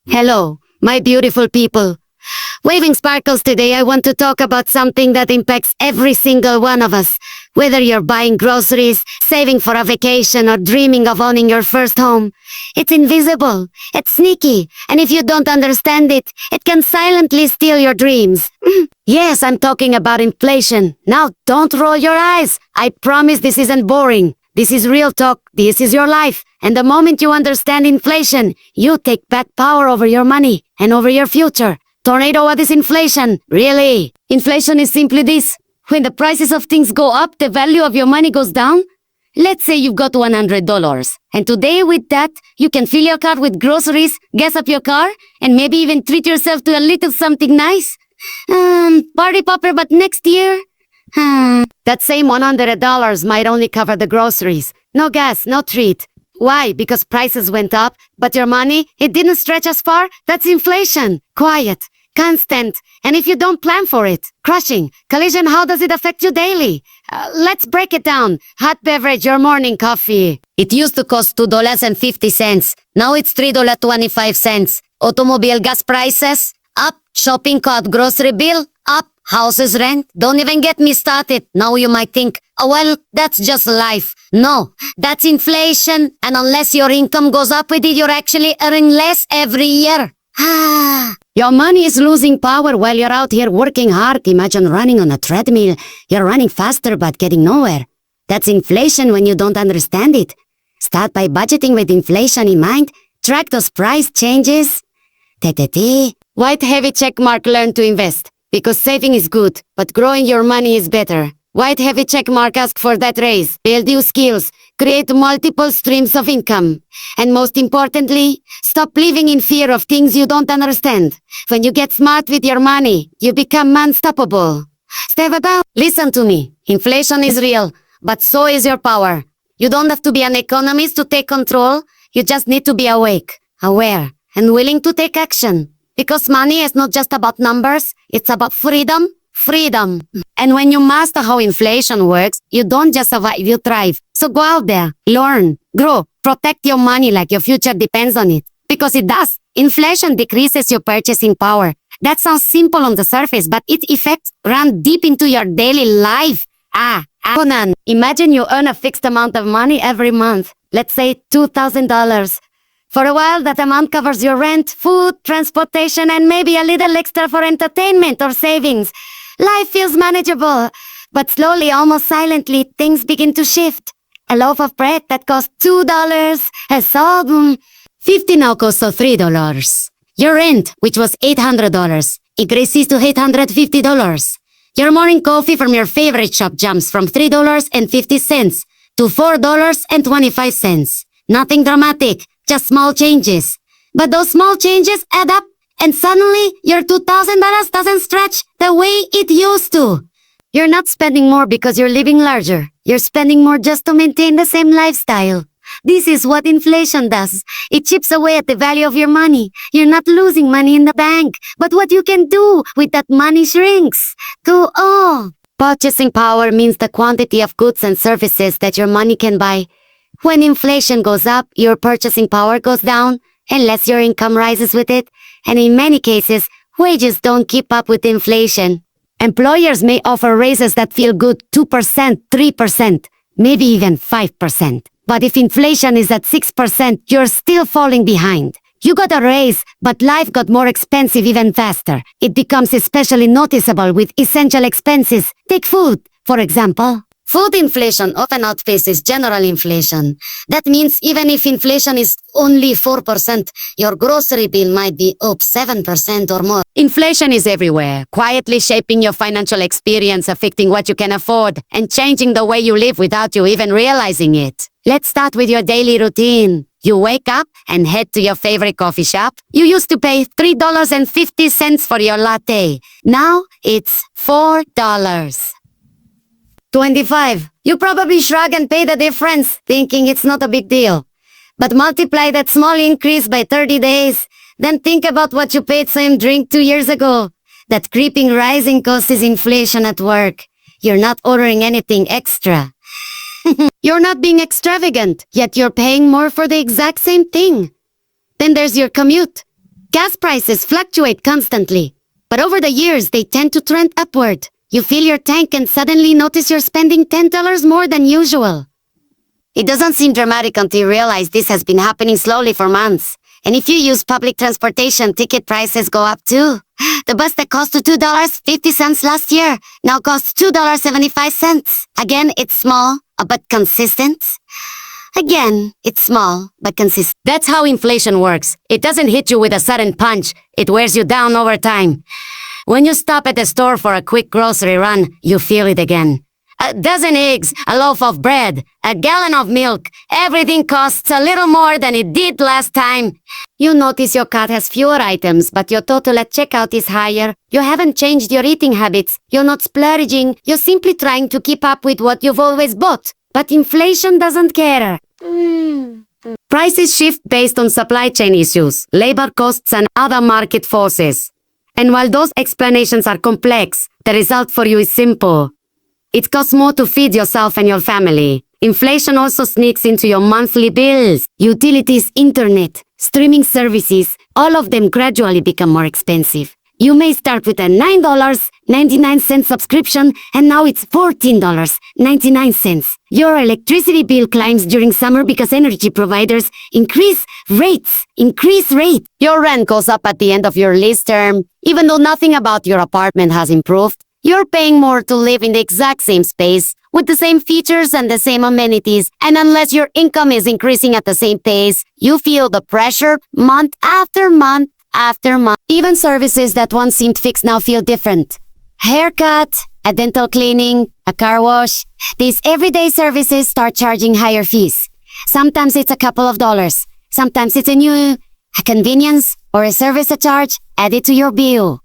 Hello, my beautiful people. Waving sparkles today, I want to talk about something that impacts every single one of us. Whether you're buying groceries, saving for a vacation, or dreaming of owning your first home. It's invisible, it's sneaky, and if you don't understand it, it can silently steal your dreams. Yes, I'm talking about inflation. Now, don't roll your eyes. I promise this isn't boring. This is real talk. This is your life. And the moment you understand inflation, you take back power over your money and over your future. Tornado, what is inflation? Really? Inflation is simply this. When the prices of things go up, the value of your money goes down. Let's say you've got $100. And today with that, you can fill your car with groceries, gas up your car, and maybe even treat yourself to a little something nice. Party popper, but next year? That same $100 might only cover the groceries. No gas, no treat. Why? Because prices went up, but your money, it didn't stretch as far? That's inflation. Quiet, constant, and if you don't plan for it, crushing. Collision, how does it affect you daily? Let's break it down. Hot beverage, your morning coffee. It used to cost $2.50. Now it's $3.25. Automobile gas prices, up. Shopping cart grocery bill, up. Houses rent, don't even get me started. Now you might think, oh well, that's just life. No, that's inflation, and unless your income goes up with it, you're actually earning less every year. Your money is losing power while you're out here working hard. Imagine running on a treadmill. You're running faster but getting nowhere. That's inflation when you don't understand it. Start by budgeting with inflation in mind. Track those price changes. White heavy check mark, learn to invest. Because saving is good, but growing your money is better. White heavy check mark, ask for that raise. Build new skills. Create multiple streams of income. And most importantly, stop living in fear of things you don't understand. When you get smart with your money, you become unstoppable. Step down. Listen to me. Inflation is real, but so is your power. You don't have to be an economist to take control. You just need to be awake, aware, and willing to take action. Because money is not just about numbers, it's about freedom. Freedom. And when you master how inflation works, you don't just survive, you thrive. So go out there, learn, grow, protect your money like your future depends on it. Because it does. Inflation decreases your purchasing power. That sounds simple on the surface, but its effects run deep into your daily life. Conan, imagine you earn a fixed amount of money every month. Let's say $2,000. For a while, that amount covers your rent, food, transportation, and maybe a little extra for entertainment or savings. Life feels manageable. But slowly, almost silently, things begin to shift. A loaf of bread that cost $2 has sold, 50 now costs $3. Your rent, which was $800, increases to $850. Your morning coffee from your favorite shop jumps from $3.50 to $4.25. Nothing dramatic. Just small changes. But those small changes add up, and suddenly your $2,000 doesn't stretch the way it used to. You're not spending more because you're living larger. You're spending more just to maintain the same lifestyle. This is what inflation does. It chips away at the value of your money. You're not losing money in the bank, but what you can do with that money shrinks to all. Purchasing power means the quantity of goods and services that your money can buy. When inflation goes up, your purchasing power goes down, unless your income rises with it. And in many cases, wages don't keep up with inflation. Employers may offer raises that feel good 2%, 3%, maybe even 5%. But if inflation is at 6%, you're still falling behind. You got a raise, but life got more expensive even faster. It becomes especially noticeable with essential expenses. Take food, for example. Food inflation often outpaces general inflation. That means even if inflation is only 4%, your grocery bill might be up 7% or more. Inflation is everywhere, quietly shaping your financial experience, affecting what you can afford, and changing the way you live without you even realizing it. Let's start with your daily routine. You wake up and head to your favorite coffee shop. You used to pay $3.50 for your latte. Now it's $4. 25. You probably shrug and pay the difference, thinking it's not a big deal. But multiply that small increase by 30 days. Then think about what you paid same drink 2 years ago. That creeping rising cost is inflation at work. You're not ordering anything extra. You're not being extravagant, yet you're paying more for the exact same thing. Then there's your commute. Gas prices fluctuate constantly, but over the years they tend to trend upward. You fill your tank and suddenly notice you're spending $10 more than usual. It doesn't seem dramatic until you realize this has been happening slowly for months. And if you use public transportation, ticket prices go up too. The bus that cost $2.50 last year now costs $2.75. Again, it's small, but consistent. Again, it's small, but consistent. That's how inflation works. It doesn't hit you with a sudden punch. It wears you down over time. When you stop at the store for a quick grocery run, you feel it again. A dozen eggs, a loaf of bread, a gallon of milk. Everything costs a little more than it did last time. You notice your cart has fewer items, but your total at checkout is higher. You haven't changed your eating habits. You're not splurging. You're simply trying to keep up with what you've always bought. But inflation doesn't care. Prices shift based on supply chain issues, labor costs, and other market forces. And while those explanations are complex, the result for you is simple. It costs more to feed yourself and your family. Inflation also sneaks into your monthly bills. Utilities, internet, streaming services, all of them gradually become more expensive. You may start with a $9.99 subscription, and now it's $14.99. Your electricity bill climbs during summer because energy providers increase rates. Your rent goes up at the end of your lease term. Even though nothing about your apartment has improved, you're paying more to live in the exact same space, with the same features and the same amenities, and unless your income is increasing at the same pace, you feel the pressure month after month. Even services that once seemed fixed now feel different. Haircut, a dental cleaning, a car wash. These everyday services start charging higher fees. Sometimes it's a couple of dollars. Sometimes it's a convenience or a service charge added to your bill.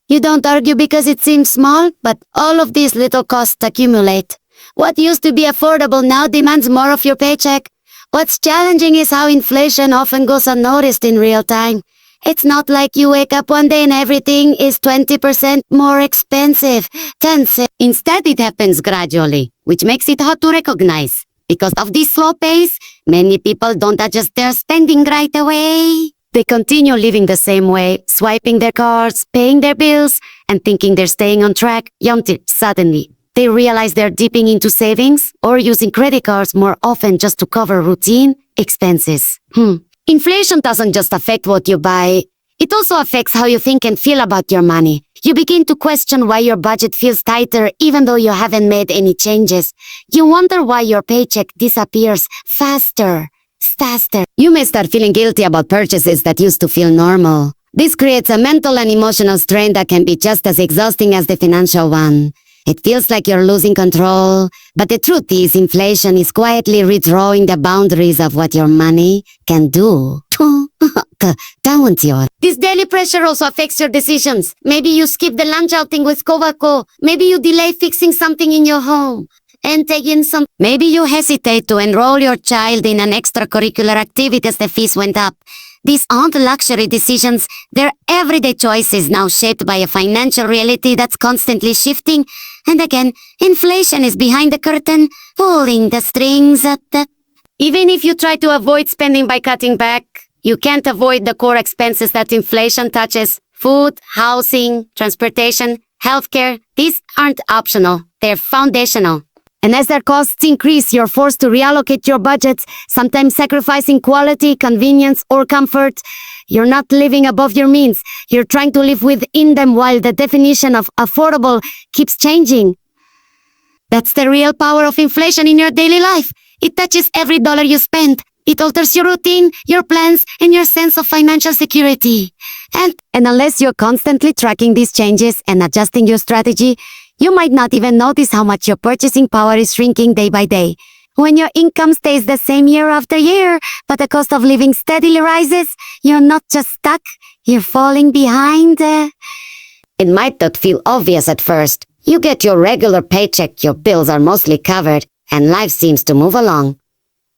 You don't argue because it seems small, but all of these little costs accumulate. What used to be affordable now demands more of your paycheck. What's challenging is how inflation often goes unnoticed in real time. It's not like you wake up one day and everything is 20% more expensive. Instead, it happens gradually, which makes it hard to recognize. Because of this slow pace, many people don't adjust their spending right away. They continue living the same way, swiping their cards, paying their bills, and thinking they're staying on track until suddenly they realize they're dipping into savings or using credit cards more often just to cover routine expenses. Inflation doesn't just affect what you buy, it also affects how you think and feel about your money. You begin to question why your budget feels tighter even though you haven't made any changes. You wonder why your paycheck disappears faster. You may start feeling guilty about purchases that used to feel normal. This creates a mental and emotional strain that can be just as exhausting as the financial one. It feels like you're losing control, but the truth is inflation is quietly redrawing the boundaries of what your money can do. This daily pressure also affects your decisions. Maybe you skip the lunch outing with Covaco. Maybe you delay fixing something in your home and take in some. Maybe you hesitate to enroll your child in an extracurricular activity as the fees went up. These aren't luxury decisions, they're everyday choices now shaped by a financial reality that's constantly shifting. And again, inflation is behind the curtain, pulling the strings at the... Even if you try to avoid spending by cutting back, you can't avoid the core expenses that inflation touches. Food, housing, transportation, healthcare, these aren't optional, they're foundational. And as their costs increase, you're forced to reallocate your budgets, sometimes sacrificing quality, convenience, or comfort. You're not living above your means. You're trying to live within them while the definition of affordable keeps changing. That's the real power of inflation in your daily life. It touches every dollar you spend. It alters your routine, your plans, and your sense of financial security. And unless you're constantly tracking these changes and adjusting your strategy, you might not even notice how much your purchasing power is shrinking day by day. When your income stays the same year after year, but the cost of living steadily rises, you're not just stuck, you're falling behind. It might not feel obvious at first. You get your regular paycheck, your bills are mostly covered, and life seems to move along.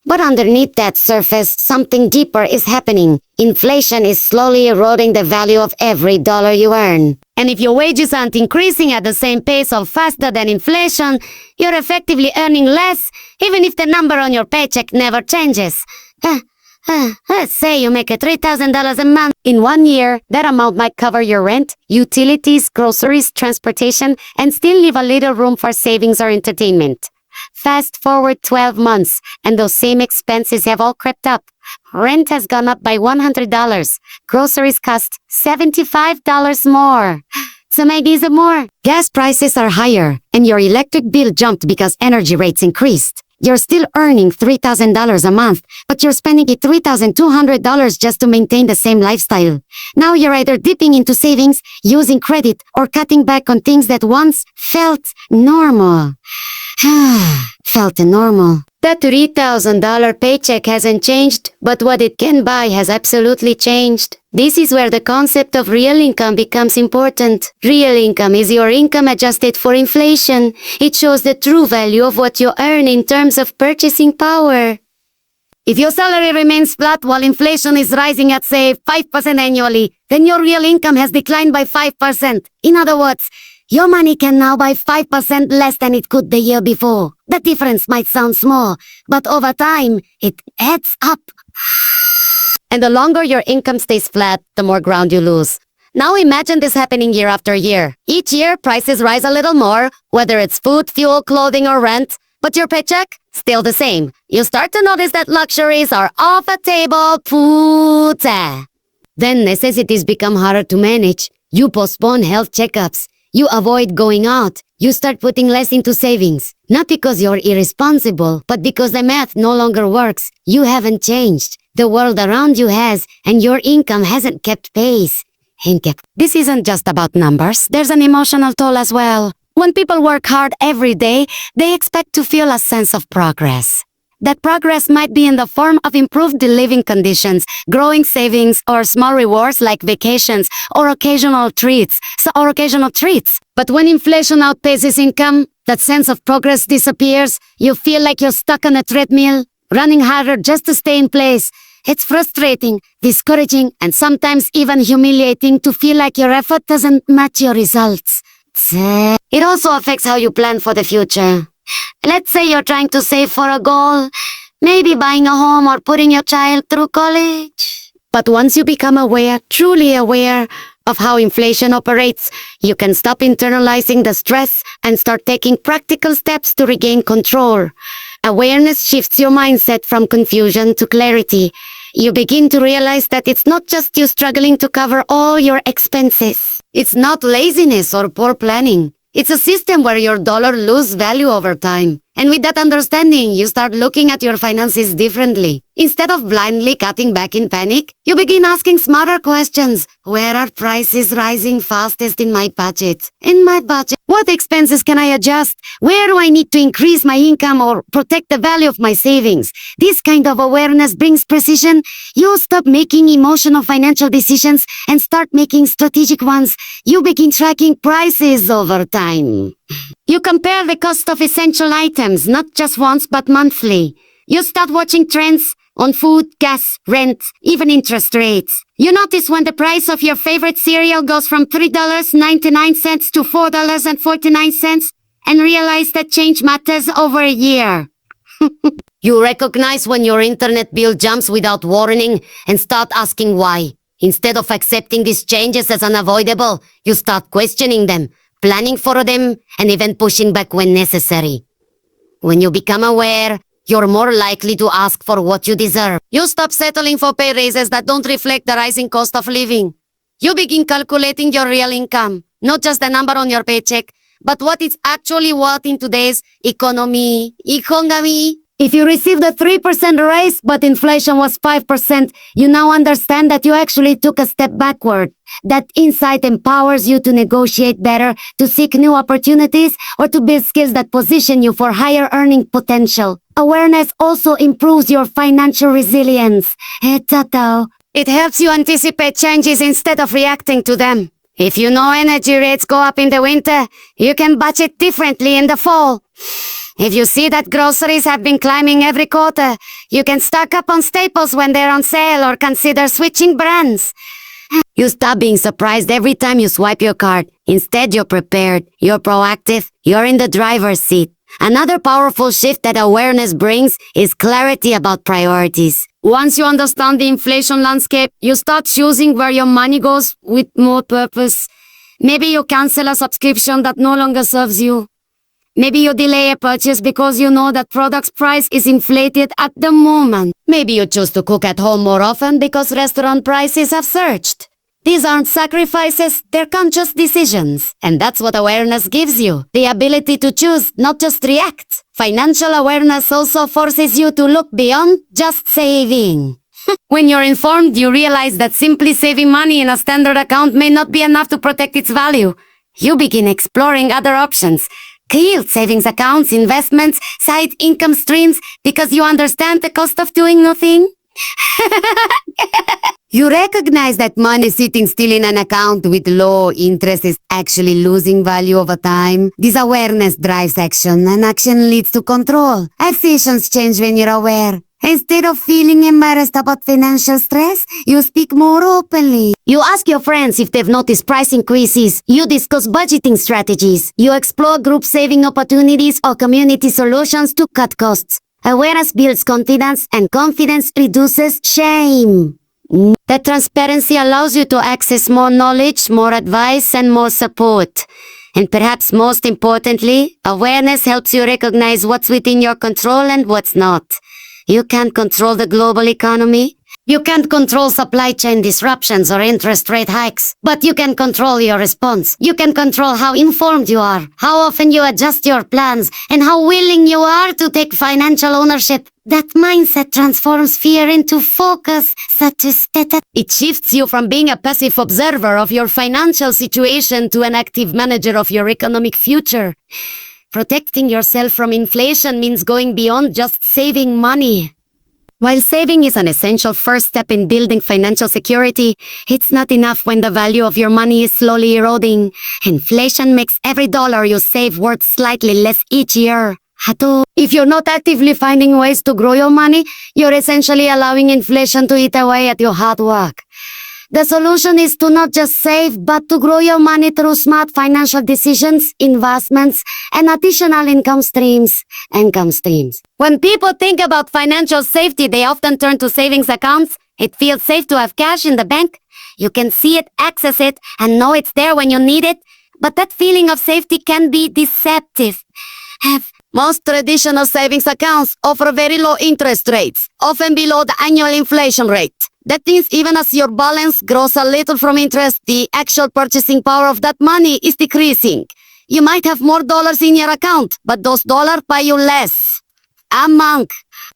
But underneath that surface, something deeper is happening. Inflation is slowly eroding the value of every dollar you earn. And if your wages aren't increasing at the same pace or faster than inflation, you're effectively earning less, even if the number on your paycheck never changes. Let's say you make a $3,000 a month. In 1 year, that amount might cover your rent, utilities, groceries, transportation, and still leave a little room for savings or entertainment. Fast forward 12 months, and those same expenses have all crept up. Rent has gone up by $100. Groceries cost $75 more. So maybe some more. Gas prices are higher, and your electric bill jumped because energy rates increased. You're still earning $3,000 a month, but you're spending $3,200 just to maintain the same lifestyle. Now you're either dipping into savings, using credit, or cutting back on things that once felt normal. Felt normal. That $3,000 paycheck hasn't changed, but what it can buy has absolutely changed. This is where the concept of real income becomes important. Real income is your income adjusted for inflation. It shows the true value of what you earn in terms of purchasing power. If your salary remains flat while inflation is rising at, say, 5% annually, then your real income has declined by 5%. In other words, your money can now buy 5% less than it could the year before. The difference might sound small, but over time, it adds up. And the longer your income stays flat, the more ground you lose. Now imagine this happening year after year. Each year, prices rise a little more, whether it's food, fuel, clothing, or rent, but your paycheck, still the same. You start to notice that luxuries are off the table, puta. Then necessities become harder to manage. You postpone health checkups. You avoid going out. You start putting less into savings. Not because you're irresponsible, but because the math no longer works. You haven't changed. The world around you has, and your income hasn't kept pace. This isn't just about numbers. There's an emotional toll as well. When people work hard every day, they expect to feel a sense of progress. That progress might be in the form of improved living conditions, growing savings, or small rewards like vacations or occasional treats. But when inflation outpaces income, that sense of progress disappears. You feel like you're stuck on a treadmill, running harder just to stay in place. It's frustrating, discouraging, and sometimes even humiliating to feel like your effort doesn't match your results. It also affects how you plan for the future. Let's say you're trying to save for a goal, maybe buying a home or putting your child through college. But once you become aware, truly aware of how inflation operates, you can stop internalizing the stress and start taking practical steps to regain control. Awareness shifts your mindset from confusion to clarity. You begin to realize that it's not just you struggling to cover all your expenses. It's not laziness or poor planning. It's a system where your dollar loses value over time. And with that understanding, you start looking at your finances differently. Instead of blindly cutting back in panic, you begin asking smarter questions. Where are prices rising fastest in my budget? What expenses can I adjust? Where do I need to increase my income or protect the value of my savings? This kind of awareness brings precision. You stop making emotional financial decisions and start making strategic ones. You begin tracking prices over time. You compare the cost of essential items, not just once but monthly. You start watching trends on food, gas, rent, even interest rates. You notice when the price of your favorite cereal goes from $3.99 to $4.49 and realize that change matters over a year. You recognize when your internet bill jumps without warning and start asking why. Instead of accepting these changes as unavoidable, you start questioning them, planning for them, and even pushing back when necessary. When you become aware, you're more likely to ask for what you deserve. You stop settling for pay raises that don't reflect the rising cost of living. You begin calculating your real income, not just the number on your paycheck, but what it's actually worth in today's economy. If you received a 3% raise, but inflation was 5%, you now understand that you actually took a step backward. That insight empowers you to negotiate better, to seek new opportunities, or to build skills that position you for higher earning potential. Awareness also improves your financial resilience. It helps you anticipate changes instead of reacting to them. If you know energy rates go up in the winter, you can budget differently in the fall. If you see that groceries have been climbing every quarter, you can stock up on staples when they're on sale or consider switching brands. You stop being surprised every time you swipe your card. Instead, you're prepared, you're proactive, you're in the driver's seat. Another powerful shift that awareness brings is clarity about priorities. Once you understand the inflation landscape, you start choosing where your money goes with more purpose. Maybe you cancel a subscription that no longer serves you. Maybe you delay a purchase because you know that product's price is inflated at the moment. Maybe you choose to cook at home more often because restaurant prices have surged. These aren't sacrifices, they're conscious decisions. And that's what awareness gives you. The ability to choose, not just react. Financial awareness also forces you to look beyond just saving. When you're informed, you realize that simply saving money in a standard account may not be enough to protect its value. You begin exploring other options. Yield savings accounts, investments, side income streams, because you understand the cost of doing nothing. You recognize that money sitting still in an account with low interest is actually losing value over time. This awareness drives action, and action leads to control. Actions change when you're aware. Instead of feeling embarrassed about financial stress, you speak more openly. You ask your friends if they've noticed price increases. You discuss budgeting strategies. You explore group saving opportunities or community solutions to cut costs. Awareness builds confidence, and confidence reduces shame. That transparency allows you to access more knowledge, more advice, and more support. And perhaps most importantly, awareness helps you recognize what's within your control and what's not. You can't control the global economy. You can't control supply chain disruptions or interest rate hikes, but you can control your response. You can control how informed you are, how often you adjust your plans, and how willing you are to take financial ownership. That mindset transforms fear into focus, It shifts you from being a passive observer of your financial situation to an active manager of your economic future. Protecting yourself from inflation means going beyond just saving money. While saving is an essential first step in building financial security, it's not enough when the value of your money is slowly eroding. Inflation makes every dollar you save worth slightly less each year. If you're not actively finding ways to grow your money, you're essentially allowing inflation to eat away at your hard work. The solution is to not just save, but to grow your money through smart financial decisions, investments, and additional income streams. When people think about financial safety, they often turn to savings accounts. It feels safe to have cash in the bank. You can see it, access it, and know it's there when you need it. But that feeling of safety can be deceptive. Most traditional savings accounts offer very low interest rates, often below the annual inflation rate. That means even as your balance grows a little from interest, the actual purchasing power of that money is decreasing. You might have more dollars in your account, but those dollars buy you less.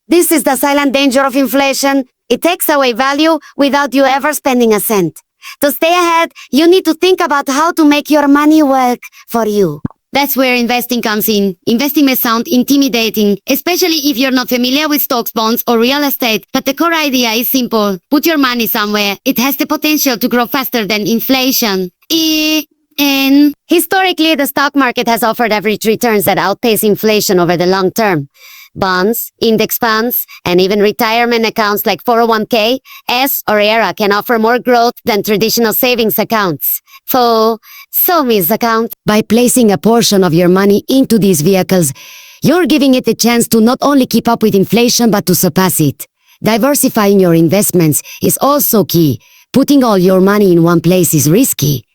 This is the silent danger of inflation. It takes away value without you ever spending a cent. To stay ahead, you need to think about how to make your money work for you. That's where investing comes in. Investing may sound intimidating, especially if you're not familiar with stocks, bonds, or real estate. But the core idea is simple. Put your money somewhere. It has the potential to grow faster than inflation. Historically, the stock market has offered average returns that outpace inflation over the long term. Bonds, index funds, and even retirement accounts like 401k, or ERA can offer more growth than traditional savings accounts. This account. By placing a portion of your money into these vehicles, you're giving it a chance to not only keep up with inflation but to surpass it. Diversifying your investments is also key. Putting all your money in one place is risky,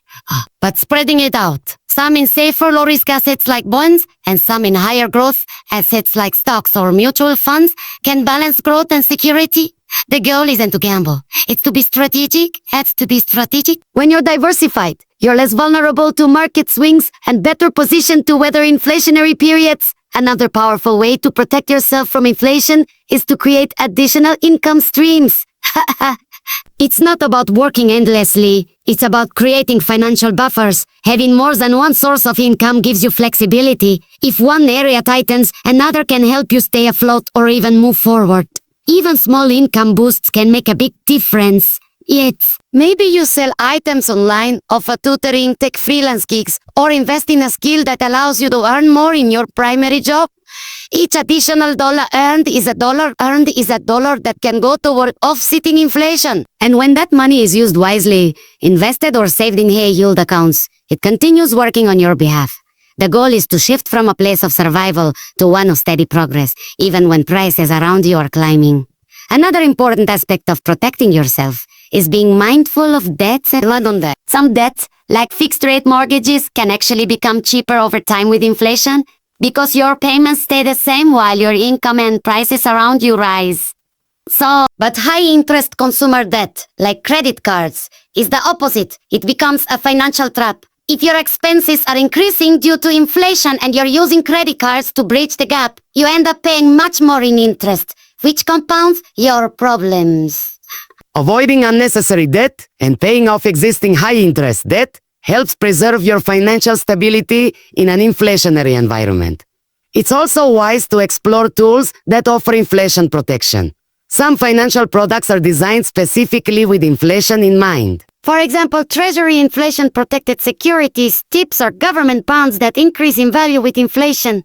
but spreading it out, some in safer low-risk assets like bonds and some in higher growth assets like stocks or mutual funds, can balance growth and security. The goal isn't to gamble. It's to be strategic. When you're diversified, you're less vulnerable to market swings and better positioned to weather inflationary periods. Another powerful way to protect yourself from inflation is to create additional income streams. It's not about working endlessly. It's about creating financial buffers. Having more than one source of income gives you flexibility. If one area tightens, another can help you stay afloat or even move forward. Even small income boosts can make a big difference. Maybe you sell items online, offer tutoring, take freelance gigs, or invest in a skill that allows you to earn more in your primary job. Each additional dollar earned is a dollar that can go toward offsetting inflation. And when that money is used wisely, invested or saved in high-yield accounts, it continues working on your behalf. The goal is to shift from a place of survival to one of steady progress, even when prices around you are climbing. Another important aspect of protecting yourself is being mindful of debts and land on debt. Some debts, like fixed-rate mortgages, can actually become cheaper over time with inflation because your payments stay the same while your income and prices around you rise. But high-interest consumer debt, like credit cards, is the opposite. It becomes a financial trap. If your expenses are increasing due to inflation and you're using credit cards to bridge the gap, you end up paying much more in interest, which compounds your problems. Avoiding unnecessary debt and paying off existing high-interest debt helps preserve your financial stability in an inflationary environment. It's also wise to explore tools that offer inflation protection. Some financial products are designed specifically with inflation in mind. For example, Treasury inflation-protected securities, TIPS, or government bonds that increase in value with inflation.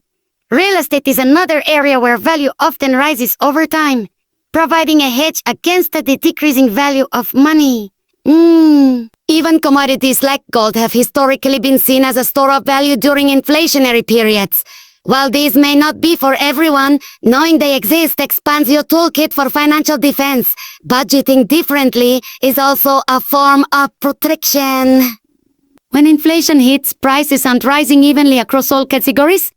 Real estate is another area where value often rises over time, providing a hedge against the decreasing value of money. Even commodities like gold have historically been seen as a store of value during inflationary periods. While these may not be for everyone, knowing they exist expands your toolkit for financial defense. Budgeting differently is also a form of protection. When inflation hits, prices aren't rising evenly across all categories.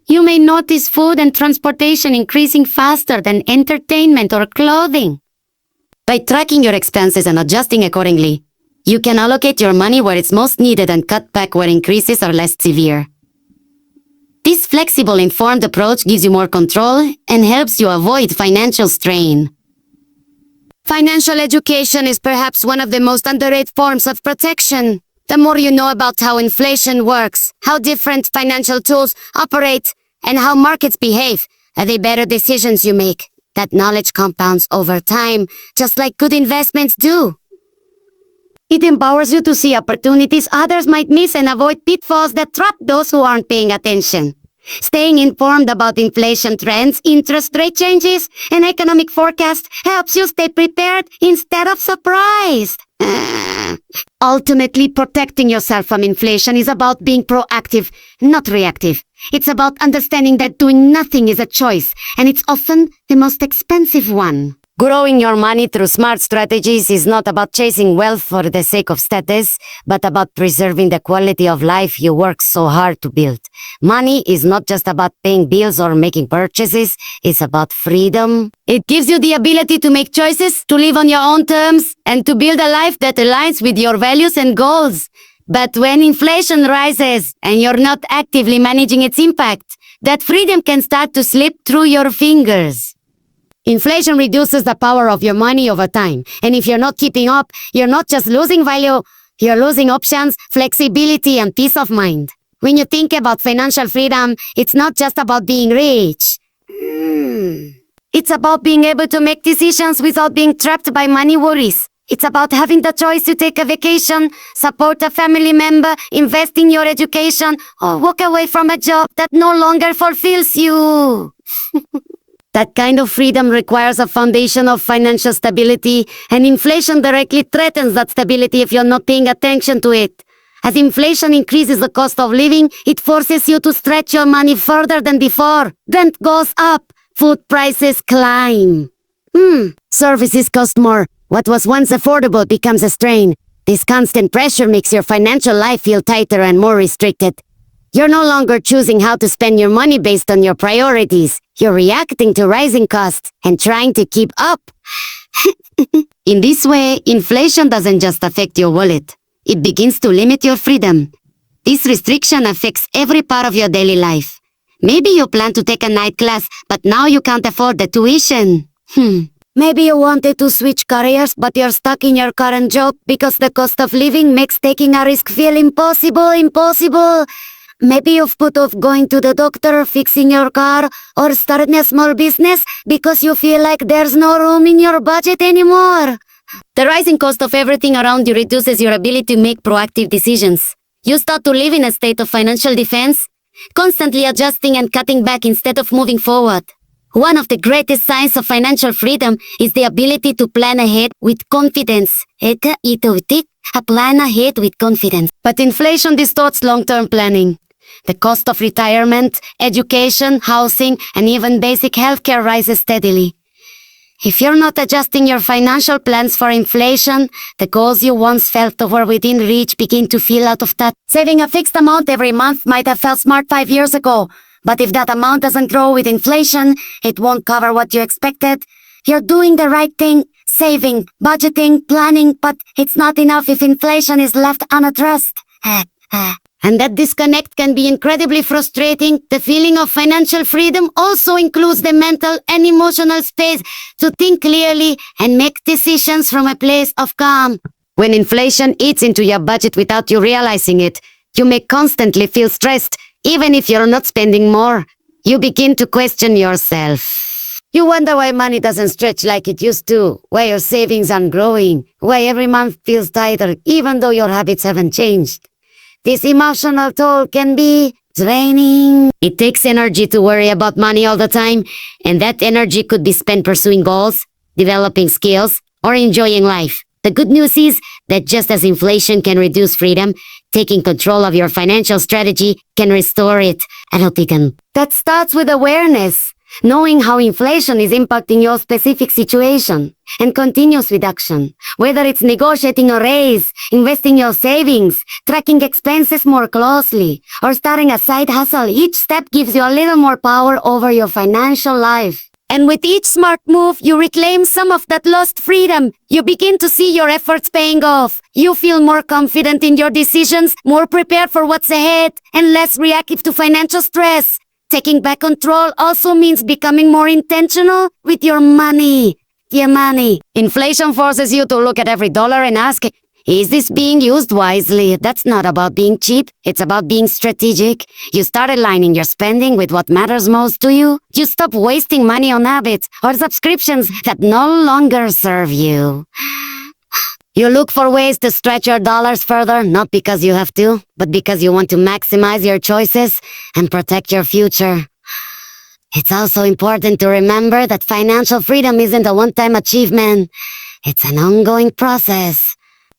You may notice food and transportation increasing faster than entertainment or clothing. By tracking your expenses and adjusting accordingly, you can allocate your money where it's most needed and cut back where increases are less severe. This flexible, informed approach gives you more control and helps you avoid financial strain. Financial education is perhaps one of the most underrated forms of protection. The more you know about how inflation works, how different financial tools operate, and how markets behave, the better decisions you make. That knowledge compounds over time, just like good investments do. It empowers you to see opportunities others might miss and avoid pitfalls that trap those who aren't paying attention. Staying informed about inflation trends, interest rate changes, and economic forecasts helps you stay prepared instead of surprised. Ultimately, protecting yourself from inflation is about being proactive, not reactive. It's about understanding that doing nothing is a choice, and it's often the most expensive one. Growing your money through smart strategies is not about chasing wealth for the sake of status, but about preserving the quality of life you work so hard to build. Money is not just about paying bills or making purchases, it's about freedom. It gives you the ability to make choices, to live on your own terms, and to build a life that aligns with your values and goals. But when inflation rises and you're not actively managing its impact, that freedom can start to slip through your fingers. Inflation reduces the power of your money over time, and if you're not keeping up, you're not just losing value, you're losing options, flexibility, and peace of mind. When you think about financial freedom, it's not just about being rich. It's about being able to make decisions without being trapped by money worries. It's about having the choice to take a vacation, support a family member, invest in your education, or walk away from a job that no longer fulfills you. That kind of freedom requires a foundation of financial stability, and inflation directly threatens that stability if you're not paying attention to it. As inflation increases the cost of living, it forces you to stretch your money further than before. Rent goes up, food prices climb. Services cost more. What was once affordable becomes a strain. This constant pressure makes your financial life feel tighter and more restricted. You're no longer choosing how to spend your money based on your priorities. You're reacting to rising costs and trying to keep up. In this way, inflation doesn't just affect your wallet. It begins to limit your freedom. This restriction affects every part of your daily life. Maybe you plan to take a night class, but now you can't afford the tuition. Maybe you wanted to switch careers, but you're stuck in your current job because the cost of living makes taking a risk feel impossible. Maybe you've put off going to the doctor, fixing your car, or starting a small business because you feel like there's no room in your budget anymore. The rising cost of everything around you reduces your ability to make proactive decisions. You start to live in a state of financial defense, constantly adjusting and cutting back instead of moving forward. One of the greatest signs of financial freedom is the ability to plan ahead with confidence. Plan ahead with confidence. But inflation distorts long-term planning. The cost of retirement, education, housing, and even basic healthcare rises steadily. If you're not adjusting your financial plans for inflation, the goals you once felt were within reach begin to feel out of touch. Saving a fixed amount every month might have felt smart 5 years ago, but if that amount doesn't grow with inflation, it won't cover what you expected. You're doing the right thing, saving, budgeting, planning, but it's not enough if inflation is left unaddressed. And that disconnect can be incredibly frustrating. The feeling of financial freedom also includes the mental and emotional space to think clearly and make decisions from a place of calm. When inflation eats into your budget without you realizing it, you may constantly feel stressed, even if you're not spending more. You begin to question yourself. You wonder why money doesn't stretch like it used to, why your savings aren't growing, why every month feels tighter, even though your habits haven't changed. This emotional toll can be draining. It takes energy to worry about money all the time, and that energy could be spent pursuing goals, developing skills, or enjoying life. The good news is that just as inflation can reduce freedom, taking control of your financial strategy can restore it. I hope you can. That starts with awareness, knowing how inflation is impacting your specific situation, and continues with action. Whether it's negotiating a raise, investing your savings, tracking expenses more closely, or starting a side hustle, each step gives you a little more power over your financial life. And with each smart move, you reclaim some of that lost freedom. You begin to see your efforts paying off. You feel more confident in your decisions, more prepared for what's ahead, and less reactive to financial stress. Taking back control also means becoming more intentional with your money. Inflation forces you to look at every dollar and ask, is this being used wisely? That's not about being cheap. It's about being strategic. You start aligning your spending with what matters most to you. You stop wasting money on habits or subscriptions that no longer serve you. You look for ways to stretch your dollars further, not because you have to, but because you want to maximize your choices and protect your future. It's also important to remember that financial freedom isn't a one-time achievement. It's an ongoing process.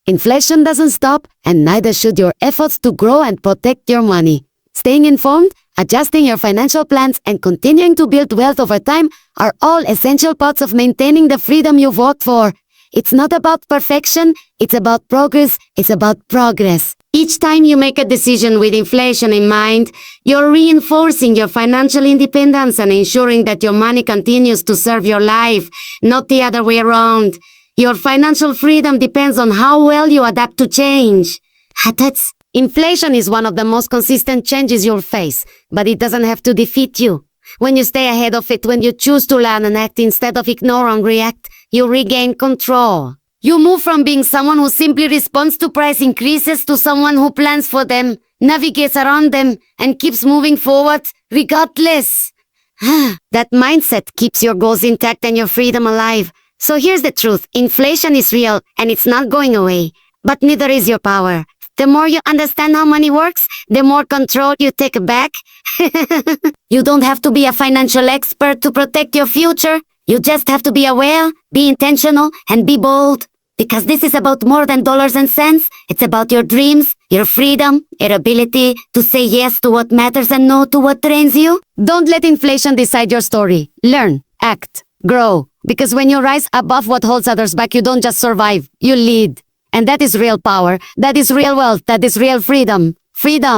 Inflation doesn't stop, and neither should your efforts to grow and protect your money. Staying informed, adjusting your financial plans, and continuing to build wealth over time are all essential parts of maintaining the freedom you've worked for. It's not about perfection, it's about progress, it's about progress. Each time you make a decision with inflation in mind, you're reinforcing your financial independence and ensuring that your money continues to serve your life, not the other way around. Your financial freedom depends on how well you adapt to change. Inflation is one of the most consistent changes you'll face, but it doesn't have to defeat you. When you stay ahead of it, when you choose to learn and act instead of ignore and react, you regain control. You move from being someone who simply responds to price increases to someone who plans for them, navigates around them, and keeps moving forward regardless. That mindset keeps your goals intact and your freedom alive. So here's the truth. Inflation is real and it's not going away, but neither is your power. The more you understand how money works, the more control you take back. You don't have to be a financial expert to protect your future. You just have to be aware, be intentional, and be bold. Because this is about more than dollars and cents. It's about your dreams, your freedom, your ability to say yes to what matters and no to what drains you. Don't let inflation decide your story. Learn, act, grow. Because when you rise above what holds others back, you don't just survive, you lead. And that is real power, that is real wealth, that is real freedom. Freedom.